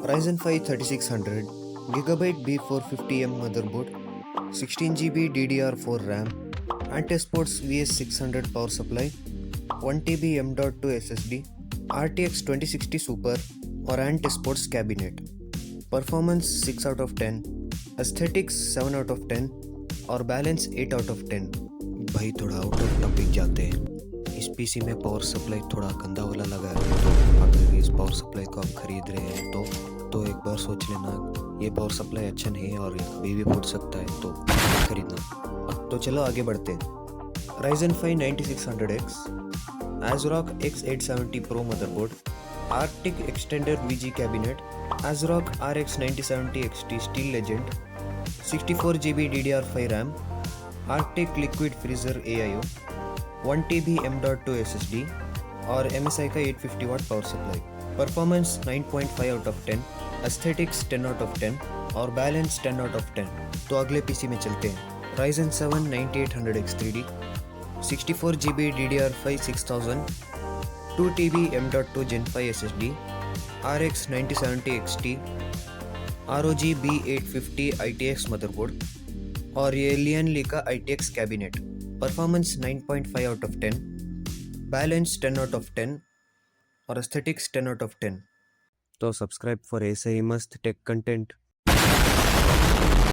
Ryzen 5 3600 GB B450M motherboard, 16 GB DDR4 RAM, Antisports VS600 power supply, 1 TB M.2 SSD, RTX 2060 Super और Antisports cabinet. Performance 6 out of 10, Aesthetics 7 out of 10 और Balance 8 out of 10. भाई थोड़ा out of topic जाते हैं. इस PC में power supply थोड़ा गंदा वाला लगा है, तो अगर इस पावर सप्लाई को आप खरीद रहे हैं तो एक बार सोच लेना, ये पावर सप्लाई अच्छा नहीं है और कभी भी फूट सकता है, तो खरीदना. तो चलो आगे बढ़ते हैं. Ryzen 5 9600X, ASRock X870 Pro motherboard, Arctic Extender VG cabinet, ASRock RX 9070 XT Steel Legend, 64 GB DDR5 RAM, Arctic Liquid Freezer AIO, 1 TB M.2 SSD और MSI का 850 watt power supply. Performance 9.5 out of 10, aesthetics 10 out of 10 और balance 10 out of 10. तो अगले PC में चलते हैं. Ryzen 7 9800X 3D, 64 GB DDR5 6000, 2 TB M.2 Gen 5 SSD, RX 9070 XT, ROG B850 ITX motherboard और ये लियनली का ITX cabinet. Performance 9.5 out of 10, balance 10 out of 10 और एस्थेटिक्स 10 आउट ऑफ 10. तो सब्सक्राइब फॉर ऐसे ही मस्त टेक कंटेंट.